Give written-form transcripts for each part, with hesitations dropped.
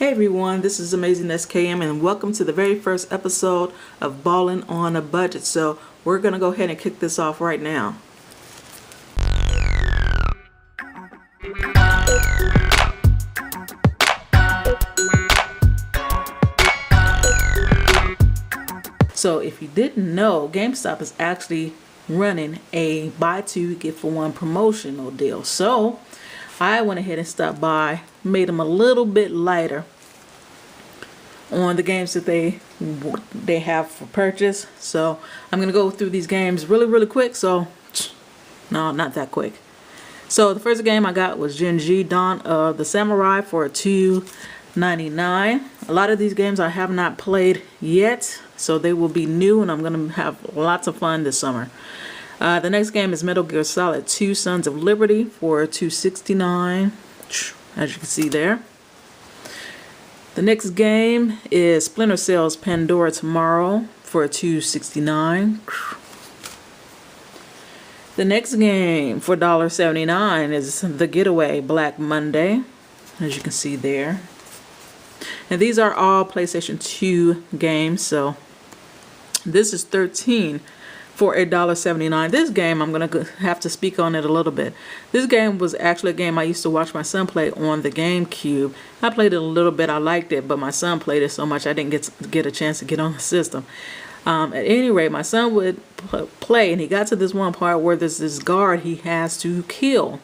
Hey everyone, this is Amazing SKM and welcome to the very first episode of Ballin On A Budget. So we're going to go ahead and kick this off right now. So if you didn't know, Gamestop is actually running a buy two get for one promotional deal. So I went ahead and stopped by, made them a little bit lighter on the games that they have for purchase. So I'm gonna go through these games really quick. So no, not that quick. So the first game I got was Gen G Dawn of the Samurai for $2.99. A lot of these games I have not played yet, so they will be new and I'm gonna have lots of fun this summer. The next game is Metal Gear Solid 2 Sons of Liberty for $2.69, as you can see there. The next game is Splinter Cell's Pandora Tomorrow for $2.69. The next game for $1.79 is The Getaway Black Monday, as you can see there. And these are all PlayStation 2 games, so this is 13 for $1.79. This game, I'm going to have to speak on it a little bit. This game was actually a game I used to watch my son play on the GameCube. I played it a little bit, I liked it, but my son played it so much I didn't get a chance to get on the system. At any rate, my son would play, and he got to this one part where there's this guard he has to kill.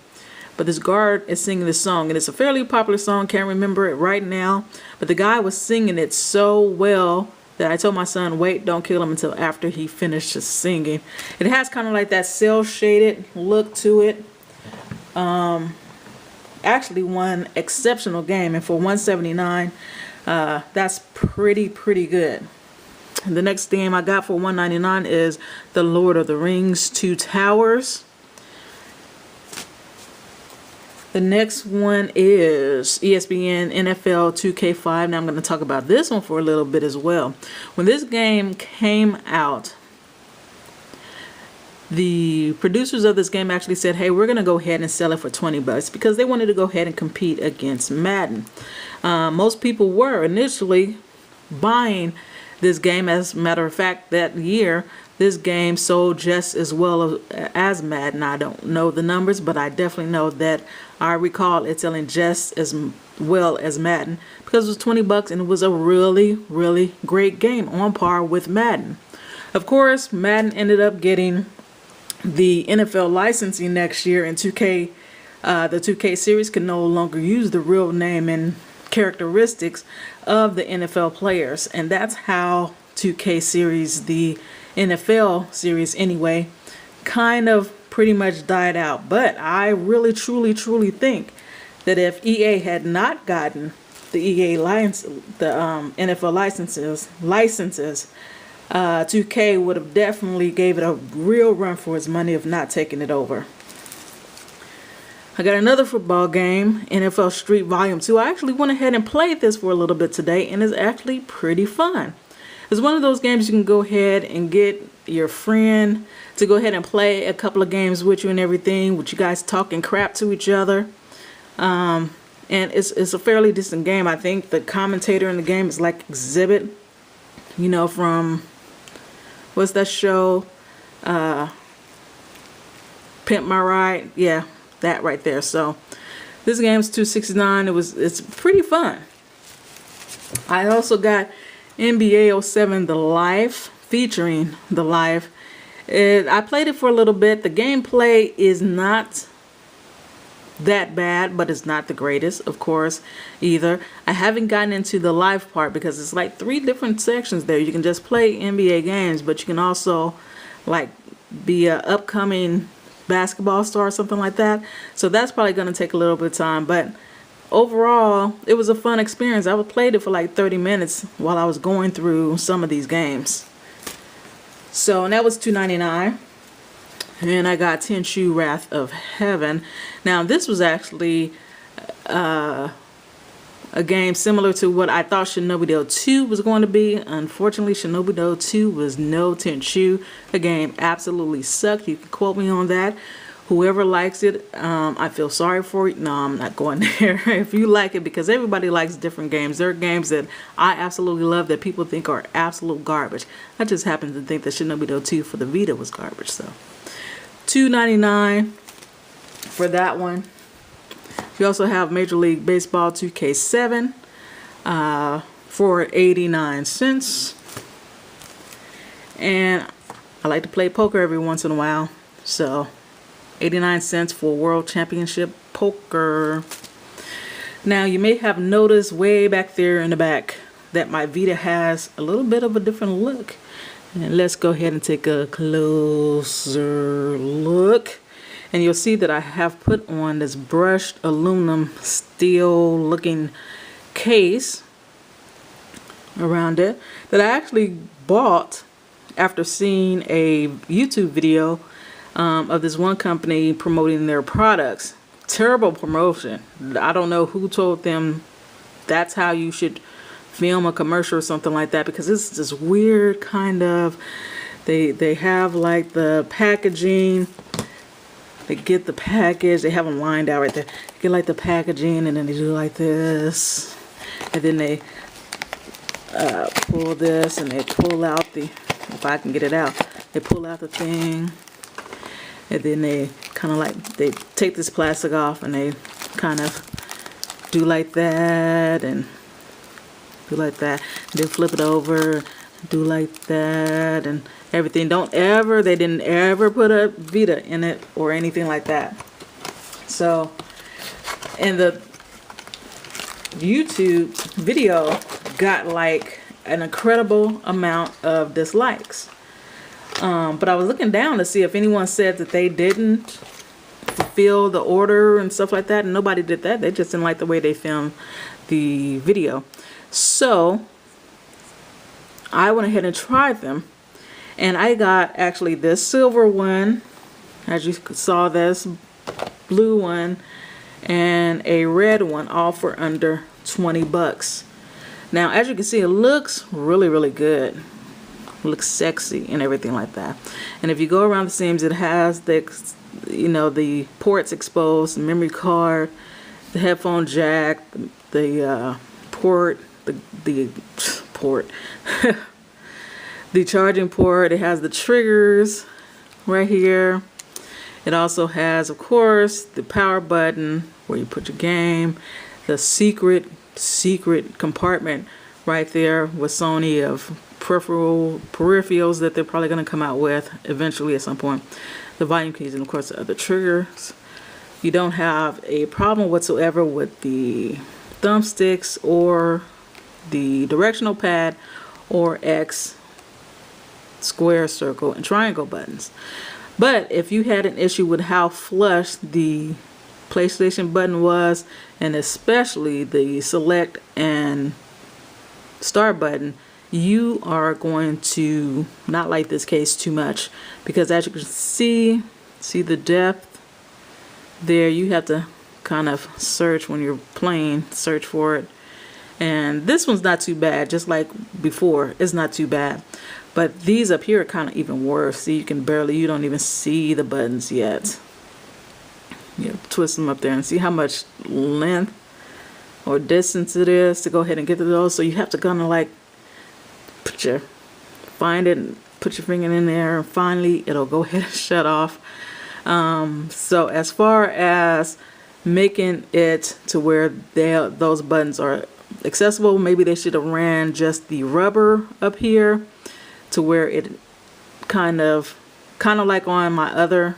But this guard is singing this song, and it's a fairly popular song, can't remember it right now, but the guy was singing it so well that I told my son, wait, don't kill him until after he finishes singing. It has kind of like that cel-shaded look to it. Actually one exceptional game, and for $1.79, that's pretty good. And the next game I got for $1.99 is The Lord of the Rings 2 Towers. The next one is ESPN NFL 2K5. Now I'm going to talk about this one for a little bit as well. When this game came out, the producers of this game actually said, hey, we're going to go ahead and sell it for 20 bucks because they wanted to go ahead and compete against Madden. Most people were initially buying this game. As a matter of fact, that year, this game sold just as well as Madden. I don't know the numbers, but I definitely know that I recall it selling just as well as Madden because it was 20 bucks and it was a really great game on par with Madden. Of course, Madden ended up getting the NFL licensing next year, and 2K, the 2K series can no longer use the real name and characteristics of the NFL players, and that's how 2K series, the NFL series anyway, kind of pretty much died out. But I really truly think that if EA had not gotten the EA license, the NFL licenses, 2K would have definitely gave it a real run for its money if not taking it over. I got another football game, NFL Street Volume 2. I actually went ahead and played this for a little bit today, and it's actually pretty fun. It's one of those games you can go ahead and get your friend to go ahead and play a couple of games with you and everything, with you guys talking crap to each other. And it's a fairly decent game. I think the commentator in the game is like Exhibit, you know, from, what's that show? Pimp My Ride. Yeah, that right there. So this game's $2.69. It's pretty fun. I also got NBA 07 The Life, featuring The Life. I played it for a little bit. The gameplay is not that bad, but it's not the greatest, of course, either. I haven't gotten into the live part because it's like 3 different sections there. You can just play NBA games, but you can also like be an upcoming basketball star or something like that. So that's probably going to take a little bit of time, but overall, it was a fun experience. I played it for like 30 minutes while I was going through some of these games. So, and that was $2.99. And I got Tenchu Wrath of Heaven. Now, this was actually a game similar to what I thought Shinobi 2 was going to be. Unfortunately, Shinobi 2 was no Tenchu. The game absolutely sucked. You can quote me on that. Whoever likes it, I feel sorry for you. No, I'm not going there. If you like it, because everybody likes different games. There are games that I absolutely love that people think are absolute garbage. I just happen to think that Shinobi 2 for the Vita was garbage. So $2.99 for that one. You also have Major League Baseball 2K7 for 89 cents. And I like to play poker every once in a while. So 89 cents for World Championship Poker. Now you may have noticed way back there in the back that my Vita has a little bit of a different look. And let's go ahead and take a closer look. And you'll see that I have put on this brushed aluminum steel looking case around it that I actually bought after seeing a YouTube video of this one company promoting their products. Terrible promotion. I don't know who told them that's how you should film a commercial or something like that, because it's this weird kind of, they have like the packaging, they get the package, they have them lined out right there, they get like the packaging and then they do like this, and then they pull this and they pull out the, if I can get it out, they pull out the thing. And then they kind of like, they take this plastic off and they kind of do like that and do like that. And then flip it over, do like that and everything. They didn't ever put a Vita in it or anything like that. So, and the YouTube video got like an incredible amount of dislikes. But I was looking down to see if anyone said that they didn't fulfill the order and stuff like that, and nobody did that. They just didn't like the way they filmed the video. So I went ahead and tried them, and I got actually this silver one, as you saw, this blue one, and a red one, all for under 20 bucks. Now, as you can see, it looks really, really good. Looks sexy and everything like that. And if you go around the seams, it has the, you know, the ports exposed, the memory card, the headphone jack, the port, the port, the charging port. It has the triggers right here. It also has, of course, the power button where you put your game, the secret compartment right there with Sony of peripherals that they're probably going to come out with eventually at some point, the volume keys, and of course the other triggers. You don't have a problem whatsoever with the thumbsticks or the directional pad or X, square, circle, and triangle buttons. But if you had an issue with how flush the PlayStation button was, and especially the select and start button, you are going to not like this case too much, because as you can see the depth there. You have to kind of search when you're playing, search for it. And this one's not too bad, just like before, it's not too bad. But these up here are kind of even worse. See, you don't even see the buttons yet. You twist them up there and see how much length or distance it is to go ahead and get to those. So you have to kind of like find it and put your finger in there, and finally it'll go ahead and shut off. So as far as making it to where those buttons are accessible, maybe they should have ran just the rubber up here to where it kind of like on my other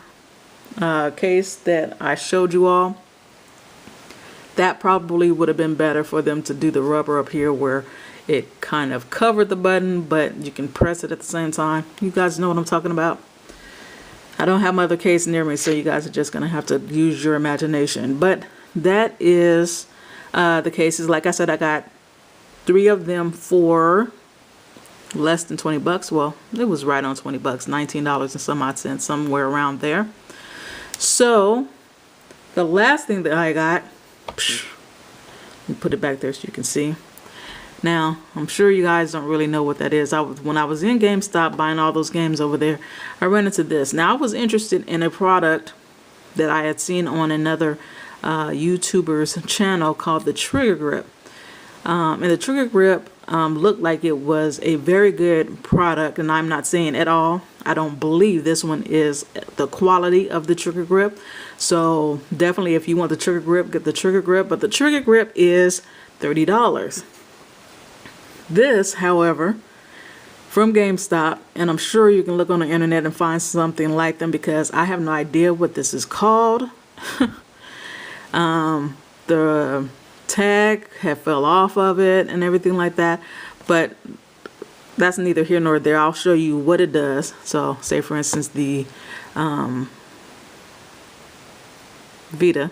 case that I showed you all. That probably would have been better for them to do the rubber up here where it kind of covered the button, but you can press it at the same time. You guys know what I'm talking about. I don't have my other case near me, so you guys are just going to have to use your imagination. But that is the cases. Like I said, I got 3 of them for less than 20 bucks. Well, it was right on 20 bucks, $19 and some odd cents, somewhere around there. So the last thing that I got, let me put it back there so you can see. Now, I'm sure you guys don't really know what that is. When I was in Gamestop buying all those games over there, I ran into this. Now, I was interested in a product that I had seen on another YouTuber's channel called the Trigger Grip. And the Trigger Grip looked like it was a very good product, and I'm not saying at all, I don't believe this one is the quality of the Trigger Grip. So definitely, if you want the Trigger Grip, get the Trigger Grip, but the Trigger Grip is $30. This, however, from Gamestop, and I'm sure you can look on the internet and find something like them, because I have no idea what this is called. The tag had fell off of it and everything like that, but that's neither here nor there. I'll show you what it does. So say for instance the Vita,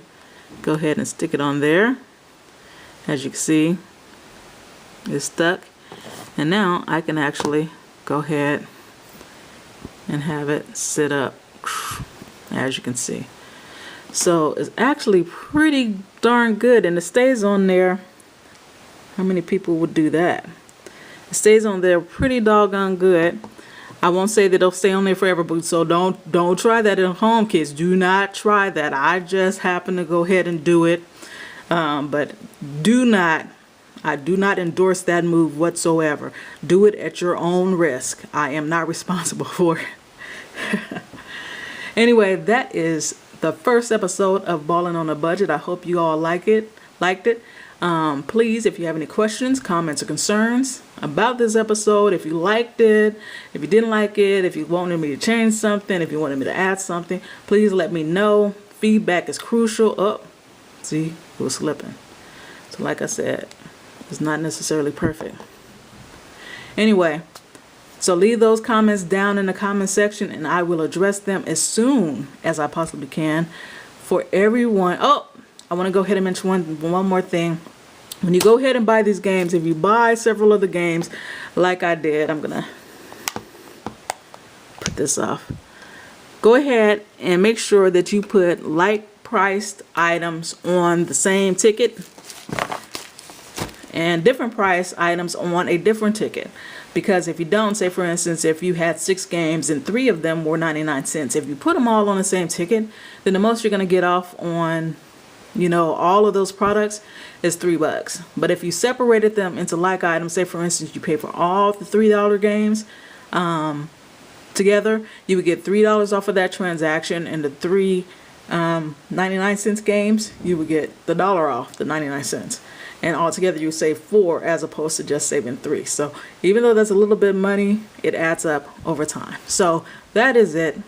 go ahead and stick it on there. As you can see, it's stuck, and now I can actually go ahead and have it sit up, as you can see. So it's actually pretty darn good, and it stays on there. How many people would do that? It stays on there pretty doggone good. I won't say that it'll stay on there forever, but so don't try that at home, kids. Do not try that. I just happen to go ahead and do it, but I do not endorse that move whatsoever. Do it at your own risk. I am not responsible for it. Anyway, that is the first episode of Ballin On A Budget. I hope you all liked it. Please, if you have any questions, comments, or concerns about this episode, if you liked it, if you didn't like it, if you wanted me to change something, if you wanted me to add something, please let me know. Feedback is crucial. Oh, see, it was slipping. So like I said, it's not necessarily perfect. Anyway, so leave those comments down in the comment section, and I will address them as soon as I possibly can for everyone. Oh, I want to go ahead and mention one more thing. When you go ahead and buy these games, if you buy several of the games like I did, I'm gonna put this off. Go ahead and make sure that you put like priced items on the same ticket and different price items on a different ticket. Because if you don't, say for instance, if you had 6 games and 3 of them were 99 cents, if you put them all on the same ticket, then the most you're going to get off on, you know, all of those products is $3. But if you separated them into like items, say for instance, you pay for all the $3 games together, you would get $3 off of that transaction, and the 3 99 cents games, you would get the $1 off the 99 cents. And altogether you save 4 as opposed to just saving 3. So even though that's a little bit of money, it adds up over time. So that is it.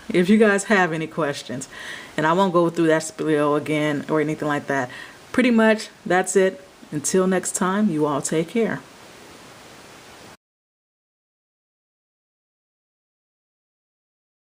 If you guys have any questions, and I won't go through that spiel again or anything like that, pretty much that's it. Until next time, you all take care.